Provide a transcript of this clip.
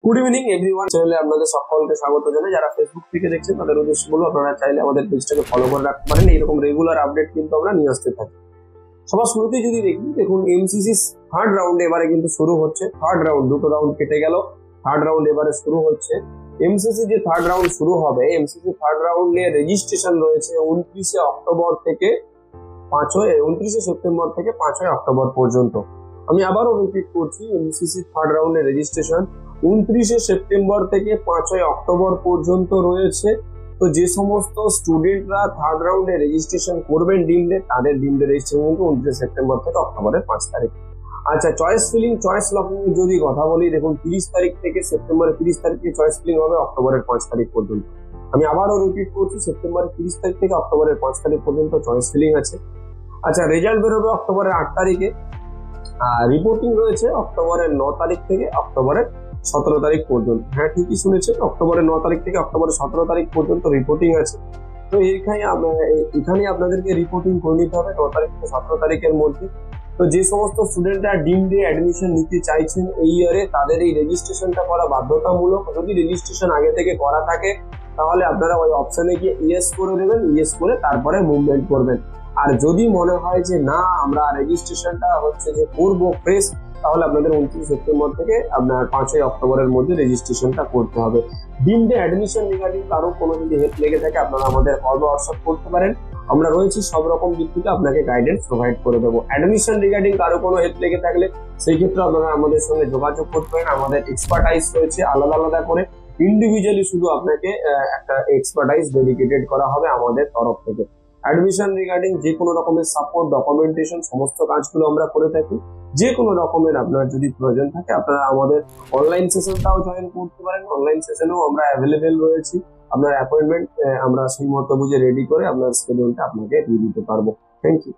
Good evening everyone, চ্যানেলে আপনাদের সকলকে স্বাগত জানাই। যারা ফেসবুক থেকে দেখছেন তাদের উদ্দেশ্য বলবো, আপনারা চাইলে আমাদের পেজটাকে ফলো করে রাখতে পারেন। এইরকম রেগুলার আপডেট কিন্তু আমরা নিয়ে আসতে থাকি। সবার শুরুতেই যদি দেখি, দেখুন এমসিসি থার্ড রাউন্ড এবারে কিন্তু শুরু হচ্ছে। থার্ড রাউন্ড, দুটো রাউন্ড কেটে গেল, থার্ড রাউন্ড এবারে শুরু হচ্ছে। এমসিসি যে থার্ড রাউন্ড শুরু হবে, এমসিসি থার্ড রাউন্ডে রেজিস্ট্রেশন রয়েছে 29শে অক্টোবর থেকে 29শে সেপ্টেম্বর থেকে 5ই অক্টোবর পর্যন্ত। আমি আবারও রিপিট করছি, এমসিসি থার্ড রাউন্ডের রেজিস্ট্রেশন 29শে সেপ্টেম্বর থেকে 5ই অক্টোবর পর্যন্ত রয়েছে। তো যে সমস্ত স্টুডেন্টরা থার্ড রাউন্ডে রেজিস্ট্রেশন করবেন ডিমডে, তাদের ডিমডে রেজিস্ট্রেশন কিন্তু 29শে সেপ্টেম্বর থেকে অক্টোবরের 5 তারিখ। আচ্ছা, চয়েস ফিলিং, চয়েস লকিং এর যদি কথা বলি, দেখুন 30 তারিখ থেকে সেপ্টেম্বরের 30 তারিখে চয়েস ফিলিং হবে অক্টোবরের 5 তারিখ পর্যন্ত। আমি আবারও রিপিট করছি, সেপ্টেম্বরের 30 তারিখ থেকে অক্টোবরের 5 তারিখ পর্যন্ত চয়েস ফিলিং আছে। আচ্ছা, রেজাল্ট বেরোবে অক্টোবরের 8 তারিখে। রিপোর্টিং রয়েছে অক্টোবরের 9 তারিখ থেকে অক্টোবরের 17 তারিখ পর্যন্ত। হ্যাঁ, ঠিকই শুনেছেন, অক্টোবরের 9 তারিখ থেকে অক্টোবরের 17 তারিখ পর্যন্ত রিপোর্টিং আছে। তো এখানে আপনাদেরকে রিপোর্টিং করে নিতে হবে 9 তারিখ থেকে 17 তারিখের মধ্যে। তো যে সমস্ত স্টুডেন্টরা ডিম ডে অ্যাডমিশন নিতে চাইছেন এই ইয়ারে, তাদের এই রেজিস্ট্রেশনটা করা বাধ্যতামূলক। যদি রেজিস্ট্রেশন আগে থেকে করা থাকে তাহলে আপনারা ওই অপশনে গিয়ে ইয়েস করে দেবেন, ইয়েস করে তারপরে মুভমেন্ট করবেন। আর যদি মনে হয় যে না, আমরা রেজিস্ট্রেশনটা হচ্ছে যে করবো ফ্রেশ, তাহলে আপনাদের 29 সেপ্টেম্বর থেকে আপনার 5ই অক্টোবরের মধ্যে রেজিস্ট্রেশনটা করতে হবে। ডিম ডে অ্যাডমিশন রিগার্ডিং কারো কোনো যদি হেল্প লেগে থাকে, আপনারা আমাদের কল বা হোয়াটসঅ্যাপ করতে পারেন। আমরা রয়েছি সব রকম দিক থেকে আপনাকে গাইডেন্স প্রোভাইড করে দেবো। অ্যাডমিশন রিগার্ডিং কারো কোনো হেল্প লেগে থাকলে সেই ক্ষেত্রে আপনারা আমাদের সঙ্গে যোগাযোগ করতে পারেন। আমাদের এক্সপার্টাইজ রয়েছে আলাদা আলাদা করে, ইন্ডিভিজুয়ালি শুধু আপনাকে একটা এক্সপার্টাইজ ডেডিকেটেড করা হবে আমাদের তরফ থেকে। অ্যাডমিশন রিগার্ডিং যে কোনো রকমের সাপোর্ট, ডকুমেন্টেশন, সমস্ত কাজগুলো আমরা করে থাকি। যে কোনো রকমের আপনার যদি প্রয়োজন থাকে, আপনারা আমাদের অনলাইন সেশনটাও জয়েন করতে পারেন। অনলাইন সেশনেও আমরা অ্যাভেলেবেল রয়েছি। আপনার অ্যাপয়েন্টমেন্ট আমরা সেই মতো বুঝে রেডি করে আপনার শিডিউলটা আপনাকে দিয়ে দিতে পারবো। Thank you.